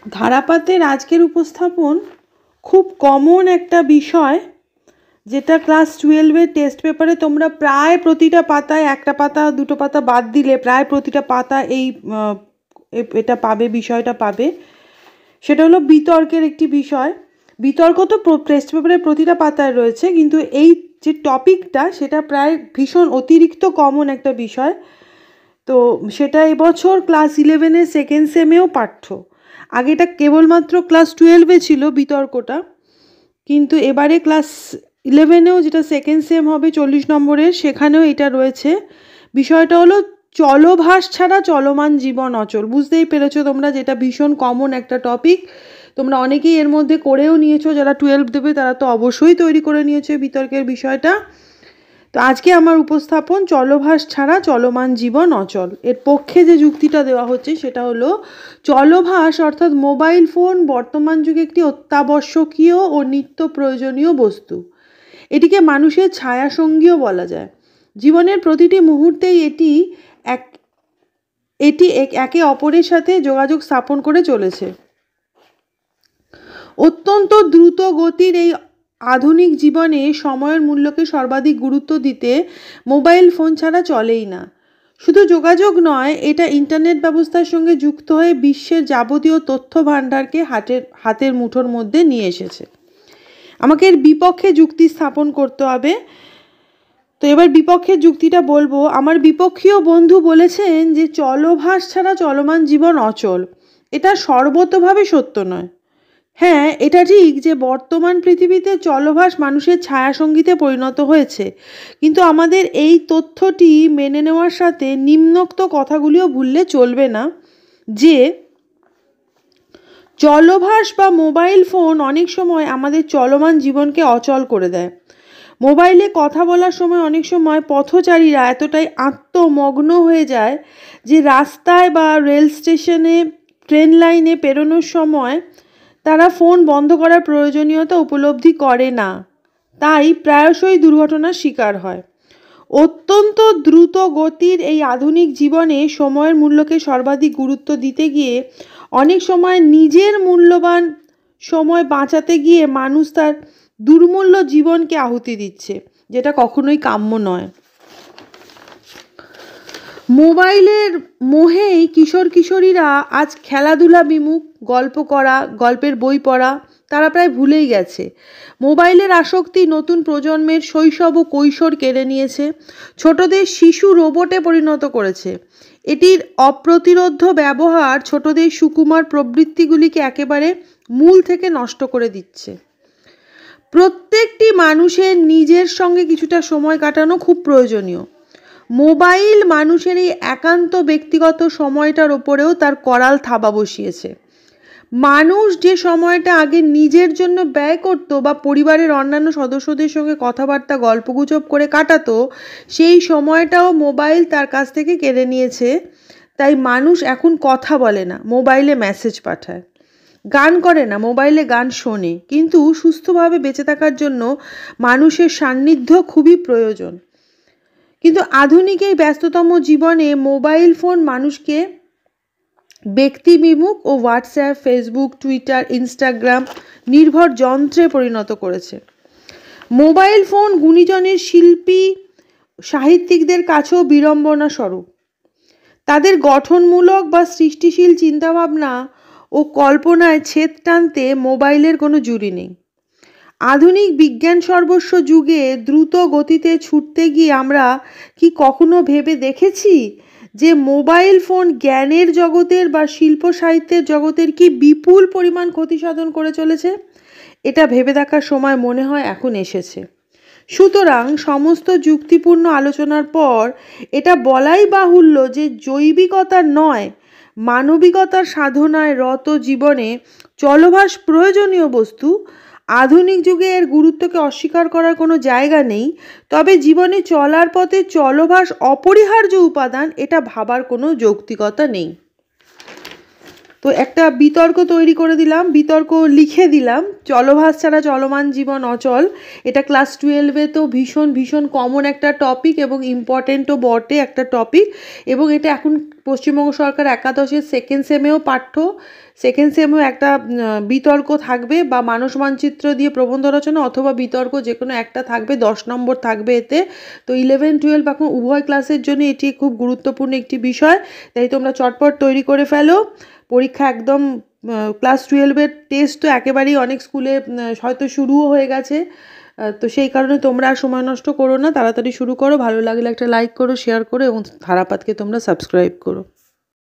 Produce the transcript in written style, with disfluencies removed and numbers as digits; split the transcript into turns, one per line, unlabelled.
ধারাপাতের আজকের উপস্থাপন খুব কমন একটা বিষয়, যেটা ক্লাস 12-এর টেস্ট পেপারে তোমরা প্রায় প্রতিটা পাতায় একটা পাতা দুটো পাতা বাদ দিলে প্রায় প্রতিটা পাতা এটা পাবে, বিষয়টা পাবে। সেটা হলো বিতর্কের একটি বিষয়। বিতর্ক তো টেস্ট পেপারের প্রতিটা পাতায় রয়েছে, কিন্তু এই যে টপিকটা সেটা প্রায় ভীষণ অতিরিক্ত কমন একটা বিষয়। তো সেটা এবছর ক্লাস 11-এর সেকেন্ড সেমেও পাঠ্য। আগে এটা কেবলমাত্র ক্লাস 12-এ ছিল বিতর্কটা, কিন্তু এবারে ক্লাস 11-এও যেটা সেকেন্ড সেম হবে 40 নম্বরের, সেখানেও এটা রয়েছে। বিষয়টা হলো চলভাস ছাড়া চলমান জীবন অচল। বুঝতেই পেরেছো তোমরা, যেটা ভীষণ কমন একটা টপিক। তোমরা অনেকেই এর মধ্যে করেও নিয়েছো, যারা 12 দেবে তারা তো অবশ্যই তৈরি করে নিয়েছো বিতর্কের বিষয়টা। তো আজকে আমার উপস্থাপন চলভাস ছাড়া চলমান জীবন অচল। এর পক্ষে যে যুক্তিটা দেওয়া হচ্ছে সেটা হলো, চলভাস অর্থাৎ মোবাইল ফোন বর্তমান যুগে একটি অত্যাবশ্যকীয় ও নিত্য প্রয়োজনীয় বস্তু। এটিকে মানুষের ছায়াসঙ্গীও বলা যায়। জীবনের প্রতিটি মুহূর্তেই এটি একে অপরের সাথে যোগাযোগ স্থাপন করে চলেছে। অত্যন্ত দ্রুত গতির এই আধুনিক জীবনে সময়ের মূল্যকে সর্বাধিক গুরুত্ব দিতে মোবাইল ফোন ছাড়া চলেই না। শুধু যোগাযোগ নয়, এটা ইন্টারনেট ব্যবস্থার সঙ্গে যুক্ত হয়ে বিশ্বের যাবতীয় তথ্য ভাণ্ডারকে হাতের মুঠোর মধ্যে নিয়ে এসেছে। আমাকে এর বিপক্ষে যুক্তি স্থাপন করতে হবে। তো এবার বিপক্ষের যুক্তিটা বলবো। আমার বিপক্ষীয় বন্ধু বলেছেন যে চলভাস ছাড়া চলমান জীবন অচল। এটা সর্বতোভাবে সত্য নয়। হ্যাঁ, এটা ঠিক যে বর্তমান পৃথিবীতে চলভাস মানুষের ছায়াসঙ্গীতে পরিণত হয়েছে, কিন্তু আমাদের এই তথ্যটি মেনে নেওয়ার সাথে নিম্নোক্ত কথাগুলিও ভুললে চলবে না, যে চলভাস বা মোবাইল ফোন অনেক সময় আমাদের চলমান জীবনকে অচল করে দেয়। মোবাইলে কথা বলার সময় অনেক সময় পথচারীরা এতটাই আত্মমগ্ন হয়ে যায় যে রাস্তায় বা রেল স্টেশনে, ট্রেন লাইনে পেরোনোর সময় তারা ফোন বন্ধ করার প্রয়োজনীয়তা উপলব্ধি করে না। তাই প্রায়শই দুর্ঘটনার শিকার হয়। অত্যন্ত দ্রুত গতির এই আধুনিক জীবনে সময়ের মূল্যকে সর্বাধিক গুরুত্ব দিতে গিয়ে অনেক সময় নিজের মূল্যবান সময় বাঁচাতে গিয়ে মানুষ তার দুর্মূল্য জীবনকে আহুতি দিচ্ছে, যেটা কখনোই কাম্য নয়। মোবাইলের মোহেই কিশোর কিশোরীরা আজ খেলাধুলা বিমুখ, গল্প করা, গল্পের বই পড়া তারা প্রায় ভুলেই গেছে। মোবাইলের আসক্তি নতুন প্রজন্মের শৈশব ও কৈশোর কেড়ে নিয়েছে, ছোটদের শিশু রোবটে পরিণত করেছে। এটির অপ্রতিরোধ্য ব্যবহার ছোটদের সুকুমার প্রবৃত্তিগুলিকে একেবারে মূল থেকে নষ্ট করে দিচ্ছে। প্রত্যেকটি মানুষের নিজের সঙ্গে কিছুটা সময় কাটানো খুব প্রয়োজনীয়। মোবাইল মানুষের এই একান্ত ব্যক্তিগত সময়টার ওপরেও তার করাল থাবা বসিয়েছে। মানুষ যে সময়টা আগে নিজের জন্য ব্যয় করত বা পরিবারের অন্যান্য সদস্যদের সঙ্গে কথাবার্তা গল্পগুজব করে কাটাতো, সেই সময়টাও মোবাইল তার কাছ থেকে কেড়ে নিয়েছে। তাই মানুষ এখন কথা বলে না, মোবাইলে মেসেজ পাঠায়। গান করে না, মোবাইলে গান শোনে। কিন্তু সুস্থভাবে বেঁচে থাকার জন্য মানুষের সান্নিধ্য খুবই প্রয়োজন। কিন্তু আধুনিক এই ব্যস্ততম জীবনে মোবাইল ফোন মানুষকে ব্যক্তিবিমুখ ও হোয়াটসঅ্যাপ, ফেসবুক, টুইটার, ইনস্টাগ্রাম নির্ভর যন্ত্রে পরিণত করেছে। মোবাইল ফোন গুণীজনের শিল্পী সাহিত্যিকদের কাছেও বিড়ম্বনা স্বরূপ। তাদের গঠনমূলক বা সৃষ্টিশীল চিন্তাভাবনা ও কল্পনায় ছেদ টানতে মোবাইলের কোনো জুড়ি নেই। আধুনিক বিজ্ঞান সর্বস্ব যুগে দ্রুত গতিতে ছুটতে গিয়ে আমরা কি কখনো ভেবে দেখেছি যে মোবাইল ফোন জ্ঞানের জগতের বা শিল্প সাহিত্যের জগতের কি বিপুল পরিমাণ ক্ষতি সাধন করে চলেছে? এটা ভেবে দেখার সময় মনে হয় এখন এসেছে। সুতরাং সমস্ত যুক্তিপূর্ণ আলোচনার পর এটা বলাই বাহুল্য যে জৈবিকতার নয়, মানবিকতার সাধনায় রত জীবনে চলভাস প্রয়োজনীয় বস্তু। আধুনিক যুগে এর গুরুত্বকে অস্বীকার করার কোনো জায়গা নেই, তবে জীবনে চলার পথে চলভাস অপরিহার্য উপাদান, এটা ভাবার কোনো যৌক্তিকতা নেই। তো একটা বিতর্ক তৈরি করে দিলাম, বিতর্ক লিখে দিলাম, চলভাস ছাড়া চলমান জীবন অচল। এটা ক্লাস 12-এ তো ভীষণ ভীষণ কমন একটা টপিক এবং ইম্পর্টেন্টও বটে একটা টপিক, এবং এটা এখন পশ্চিমবঙ্গ সরকার একাদশের সেকেন্ড সেমেও পাঠ্য। সেকেন্ড সেমেও একটা বিতর্ক থাকবে, বা মানস মানচিত্র দিয়ে প্রবন্ধ রচনা অথবা বিতর্ক, যে কোনো একটা থাকবে, 10 নম্বর থাকবে এতে। তো 11-12 এখন উভয় ক্লাসের জন্য এটি খুব গুরুত্বপূর্ণ একটি বিষয়, তাই তোমরা চটপট তৈরি করে ফেলো। পরীক্ষা একদম ক্লাস 12-এর টেস্ট তো একেবারেই অনেক স্কুলে হয়তো শুরুও হয়ে গেছে, তো সেই কারণে তোমরা আর সময় নষ্ট করো না, তাড়াতাড়ি শুরু করো। ভালো লাগলে একটা লাইক করো, শেয়ার করো এবং ধারাপাতকে তোমরা সাবস্ক্রাইব করো।